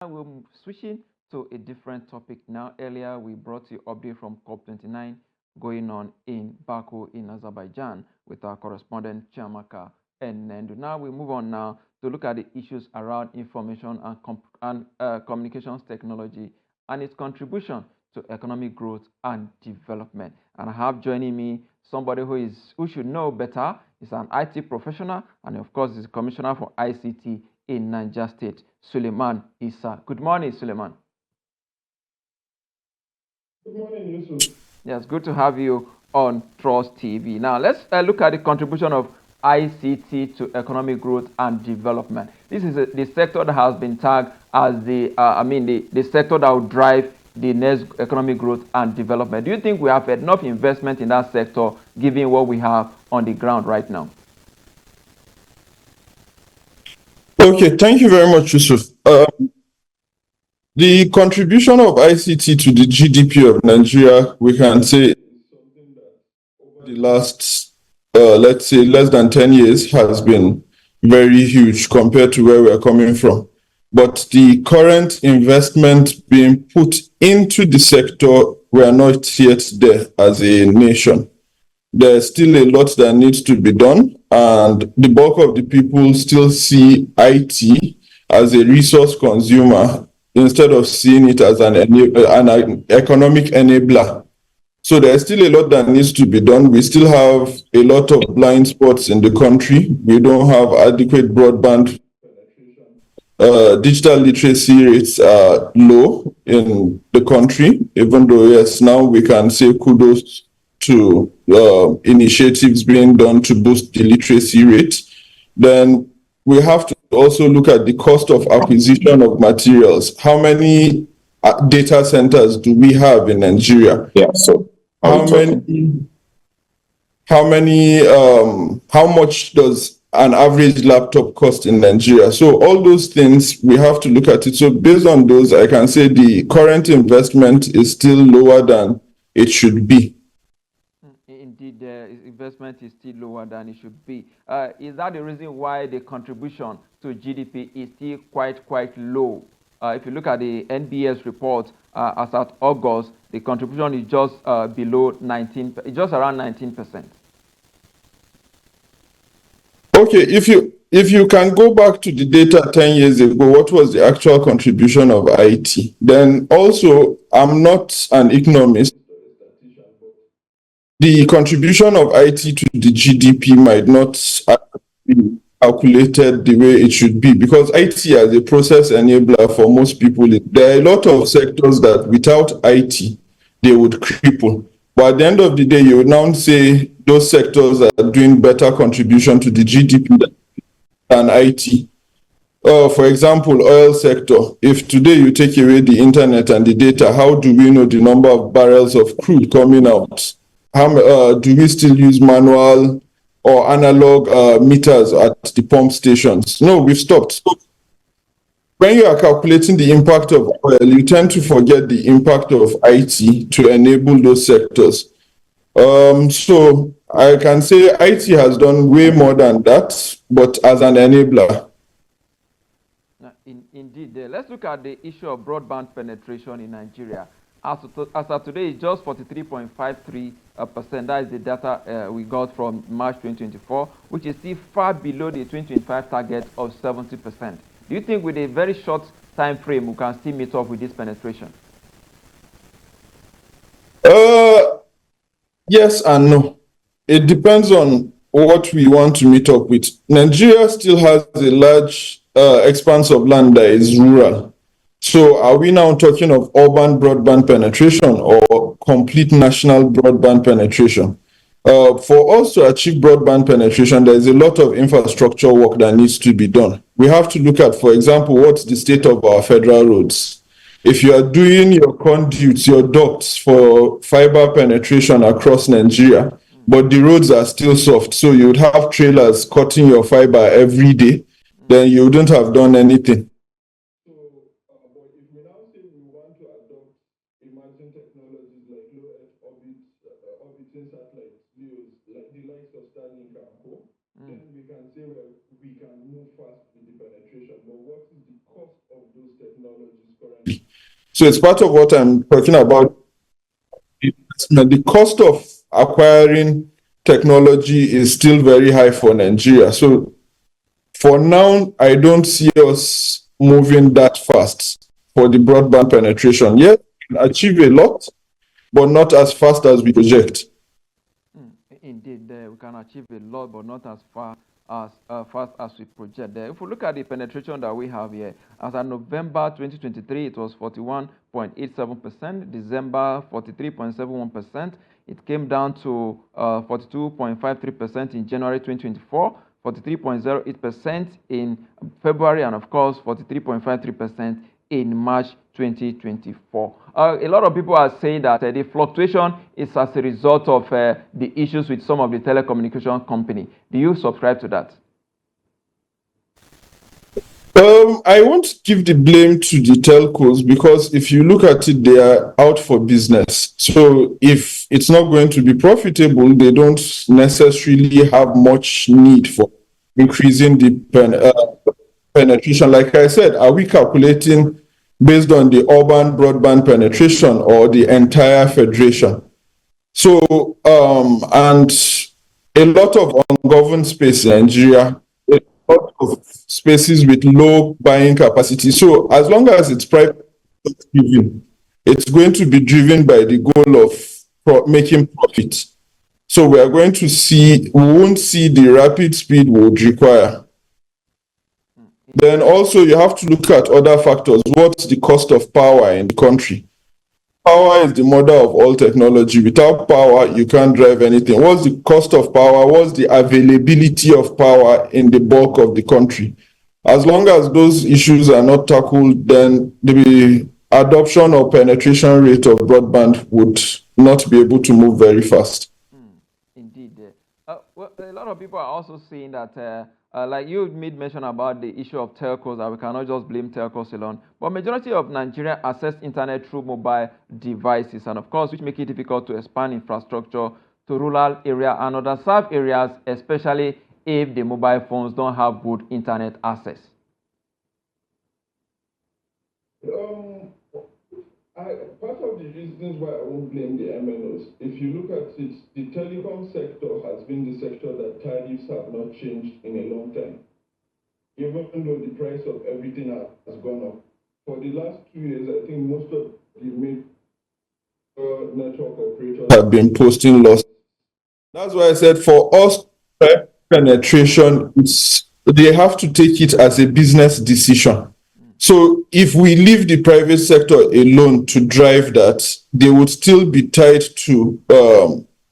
We're switching to a different topic now. Earlier, we brought you update from COP29 going on in Baku in Azerbaijan with our correspondent Chiamaka and Nendu. Now we move on now to look at the issues around information and communications technology and its contribution to economic growth and development. And I have joining me somebody who should know better. He's an IT professional and of course is commissioner for ICT in Niger State, Suleiman Isah. Good morning, Suleiman. Good morning, Yusuf. Yes, good to have you on Trust TV. Now, let's look at the contribution of ICT to economic growth and development. This is the sector that has been tagged as the sector that will drive the next economic growth and development. Do you think we have enough investment in that sector given what we have on the ground right now? Okay, thank you very much, Yusuf. The contribution of ICT to the GDP of Nigeria, we can say, over the last, let's say, less than 10 years, has been very huge compared to where we are coming from. But the current investment being put into the sector, we are not yet there as a nation. There's still a lot that needs to be done, and the bulk of the people still see IT as a resource consumer instead of seeing it as an economic enabler. So there's still a lot that needs to be done. We still have a lot of blind spots in the country. We don't have adequate broadband. Digital literacy rates are low in the country, even though, yes, now we can say kudos to initiatives being done to boost the literacy rate. Then we have to also look at the cost of acquisition of materials. How many data centers do we have in Nigeria? Yeah, so How many, how much does an average laptop cost in Nigeria? So all those things, we have to look at it. So based on those, I can say the current investment is still lower than it should be. Indeed, the investment is still lower than it should be. Is that the reason why the contribution to GDP is still quite low? If you look at the NBS report, as at August, the contribution is just below 19, just around 19%. Okay, if you can go back to the data 10 years ago, what was the actual contribution of IT? Then also, I'm not an economist. The contribution of IT to the GDP might not be calculated the way it should be, because IT as a process enabler for most people, there are a lot of sectors that without IT, they would cripple. But at the end of the day, you would now say those sectors are doing better contribution to the GDP than IT. For example, oil sector. If today you take away the internet and the data, how do we know the number of barrels of crude coming out? How do we still use manual or analog meters at the pump stations? No, we've stopped. So when you are calculating the impact of oil, you tend to forget the impact of IT to enable those sectors. So I can say IT has done way more than that, but as an enabler. Indeed, let's look at the issue of broadband penetration in Nigeria. As of today, it's just 43.53%. That is the data we got from March 2024, which is still far below the 2025 target of 70%. Do you think with a very short time frame, we can still meet up with this penetration? Yes and no. It depends on what we want to meet up with. Nigeria still has a large expanse of land that is rural. So are we now talking of urban broadband penetration or complete national broadband penetration? For us to achieve broadband penetration, there is a lot of infrastructure work that needs to be done. We have to look at, for example, what's the state of our federal roads. If you are doing your conduits, your ducts for fiber penetration across Nigeria, but the roads are still soft, so you would have trailers cutting your fiber every day, then you wouldn't have done anything. So, but if we now say we want to adopt emerging technologies like low Earth orbit, orbiting satellites, like the likes of Starlink and co, then we can say, well, we can move fast with the penetration. But what is the cost of those technologies currently? So it's part of what I'm talking about. The cost of acquiring technology is still very high for Nigeria. So for now, I don't see us moving that fast for the broadband penetration. Yes, we can achieve a lot, but not as fast as we project. Indeed, we can achieve a lot, but not as fast as we project. If we look at the penetration that we have here, as of November 2023, it was 41.87%, December 43.71%. It came down to 42.53% in January 2024, 43.08% in February, and of course 43.53% in March 2024. A lot of people are saying that the fluctuation is as a result of the issues with some of the telecommunication company. Do you subscribe to that? I won't give the blame to the telcos, because if you look at it, they are out for business. So if it's not going to be profitable, they don't necessarily have much need for increasing the penetration. Like I said, are we calculating based on the urban broadband penetration or the entire federation? So, and a lot of ungoverned space in Nigeria, a lot of spaces with low buying capacity. So, as long as it's private driven, it's going to be driven by the goal of making profit. So, we are going to see, we won't see the rapid speed we would require. Then also you have to look at other factors. What's the cost of power in the country? Power is the mother of all technology. Without power, you can't drive anything. What's the cost of power? What's the availability of power in the bulk of the country? As long as those issues are not tackled, then the adoption or penetration rate of broadband would not be able to move very fast. Indeed. Well, a lot of people are also saying that like you made mention about the issue of telcos, that we cannot just blame telcos alone. But majority of Nigerians access internet through mobile devices, and of course, which make it difficult to expand infrastructure to rural area and underserved areas, especially if the mobile phones don't have good internet access. Part of the reasons why I won't blame the MNOs, if you look at it, the telecom sector has been the sector that tariffs have not changed in a long time. Even though the price of everything has gone up. For the last 2 years, I think most of the major network operators have been posting losses. That's why I said for us, penetration, they have to take it as a business decision. So if we leave the private sector alone to drive that, they would still be tied to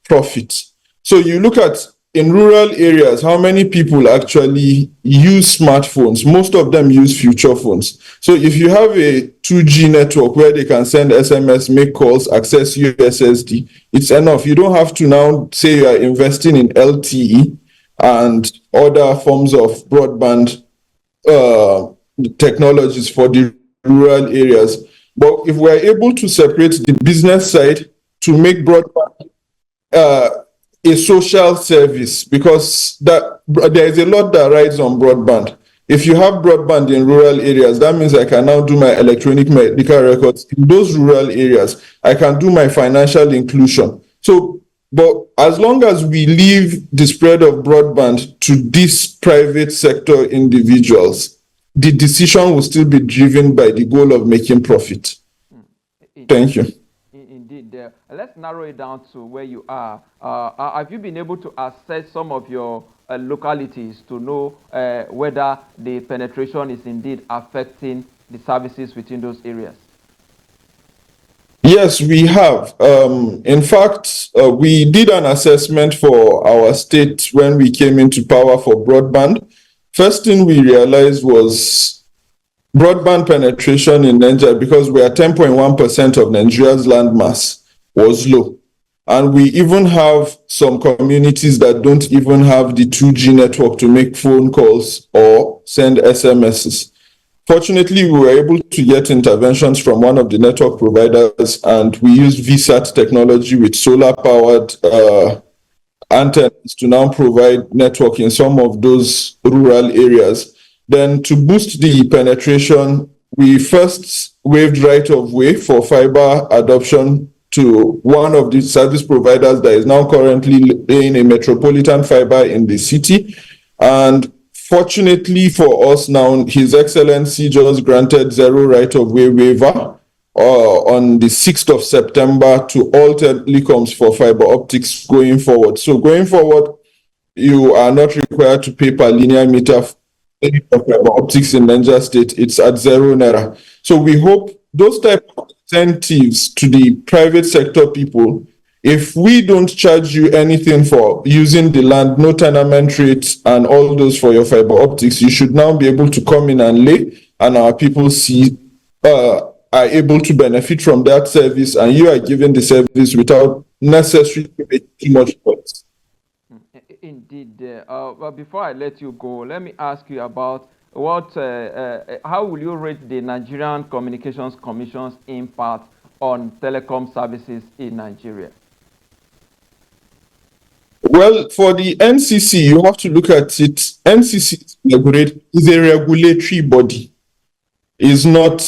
profit. So you look at in rural areas, how many people actually use smartphones? Most of them use future phones. So if you have a 2G network where they can send SMS, make calls, access USSD, it's enough. You don't have to now say you are investing in LTE and other forms of broadband technologies for the rural areas. But if we're able to separate the business side to make broadband a social service, because that there is a lot that rides on broadband. If you have broadband in rural areas, that means I can now do my electronic medical records in those rural areas. I can do my financial inclusion. So, but as long as we leave the spread of broadband to these private sector individuals, the decision will still be driven by the goal of making profit. Thank you. Indeed. Let's narrow it down to where you are. Have you been able to assess some of your localities to know whether the penetration is indeed affecting the services within those areas? Yes, we have. In fact, we did an assessment for our state when we came into power for broadband. First thing we realized was broadband penetration in Nigeria, because we are 10.1% of Nigeria's landmass, was low. And we even have some communities that don't even have the 2G network to make phone calls or send SMSs. Fortunately, we were able to get interventions from one of the network providers, and we used VSAT technology with solar-powered antennas to now provide network in some of those rural areas. Then to boost the penetration, we first waived right of way for fiber adoption to one of the service providers that is now currently laying a metropolitan fiber in the city. And fortunately for us now, His Excellency just granted zero right of way waiver on the 6th of September to all telecoms for fiber optics going forward. So going forward, you are not required to pay per linear meter for fiber optics in Niger State. It's at 0 naira. So we hope those type of incentives to the private sector people, if we don't charge you anything for using the land, no tenement rates and all those for your fiber optics, you should now be able to come in and lay, and our people are able to benefit from that service, and you are given the service without necessarily making too much cost. Indeed. But before I let you go, let me ask you about how will you rate the Nigerian Communications Commission's impact on telecom services in Nigeria? Well, for the NCC, you have to look at it. NCC is a regulatory body, is not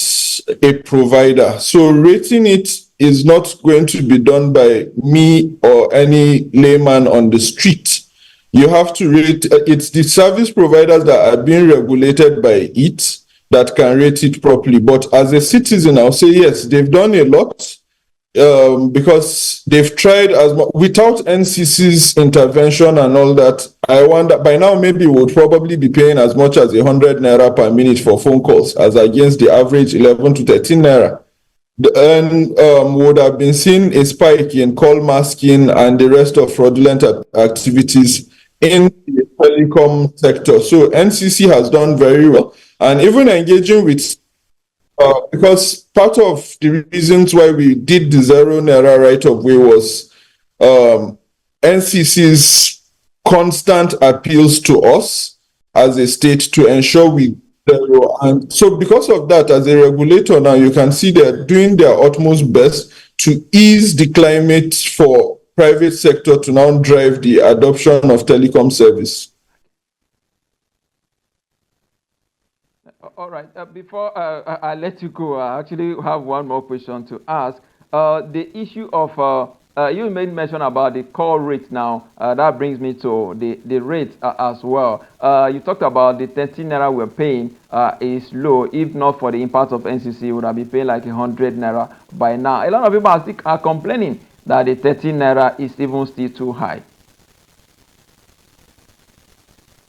a provider. So rating it is not going to be done by me or any layman on the street. You have to rate, it's the service providers that are being regulated by it that can rate it properly. But as a citizen, I'll say yes, they've done a lot because they've tried as much. Without NCC's intervention and all that, I wonder, by now maybe we would probably be paying as much as 100 naira per minute for phone calls, as against the average 11 to 13 naira. And would have been seeing a spike in call masking and the rest of fraudulent activities in the telecom sector. So NCC has done very well, and even engaging with because part of the reasons why we did the 0 naira right of way was NCC's constant appeals to us as a state to ensure we zero. And so because of that, as a regulator now, you can see they're doing their utmost best to ease the climate for private sector to now drive the adoption of telecom service. All right. Before I let you go, I actually have one more question to ask. The issue of you made mention about the call rate now. That brings me to the rate as well. You talked about the 13 naira we're paying is low. If not for the impact of NCC, we would have been paying like 100 naira by now. A lot of people are complaining that the 13 naira is even still too high.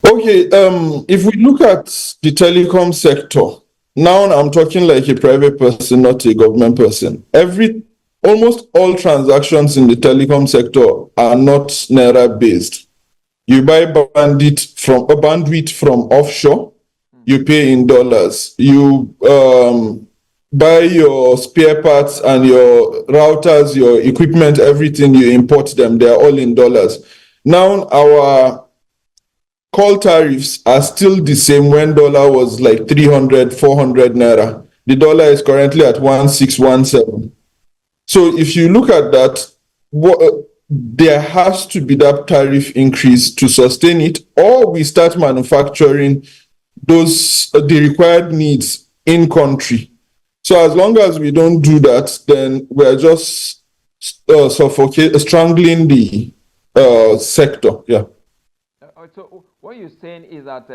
Okay, if we look at the telecom sector, now I'm talking like a private person, not a government person. Almost all transactions in the telecom sector are not naira based. You buy bandwidth from offshore, you pay in dollars. You buy your spare parts and your routers, your equipment, everything, you import them. They are all in dollars. Now our call tariffs are still the same when dollar was like 300, 400 naira. The dollar is currently at 1617. So if you look at that, there has to be that tariff increase to sustain it, or we start manufacturing the required needs in country. So as long as we don't do that, then we're just strangling the sector. Yeah. So what you're saying is that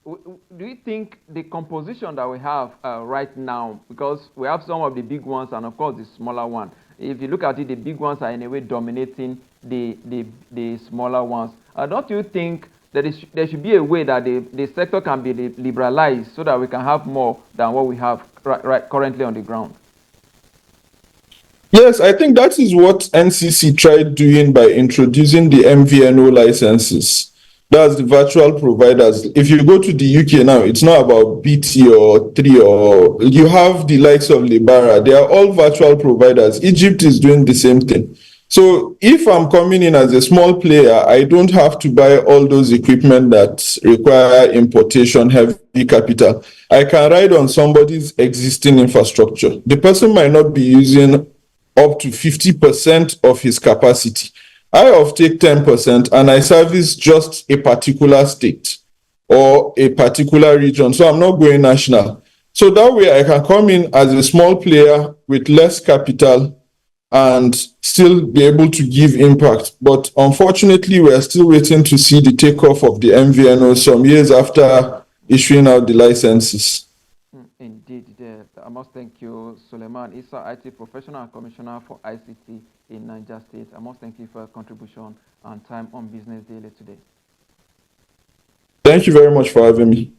do you think the composition that we have right now, because we have some of the big ones and of course the smaller one, if you look at it, the big ones are in a way dominating the smaller ones. Don't you think that there should be a way that the sector can be liberalized so that we can have more than what we have right currently on the ground? Yes, I think that is what NCC tried doing by introducing the MVNO licenses. That's the virtual providers. If you go to the UK now, it's not about BT or 3 or you have the likes of Libara. They are all virtual providers. Egypt is doing the same thing. So if I'm coming in as a small player, I don't have to buy all those equipment that require importation, heavy capital. I can ride on somebody's existing infrastructure. The person might not be using up to 50% of his capacity. I take 10% and I service just a particular state or a particular region. So I'm not going national. So that way I can come in as a small player with less capital and still be able to give impact. But unfortunately, we are still waiting to see the takeoff of the MVNO some years after issuing out the licenses. Indeed, I must thank you, Suleiman Isah, IT professional and commissioner for ICT in Niger State. I must thank you for your contribution and time on Business Daily today. Thank you very much for having me.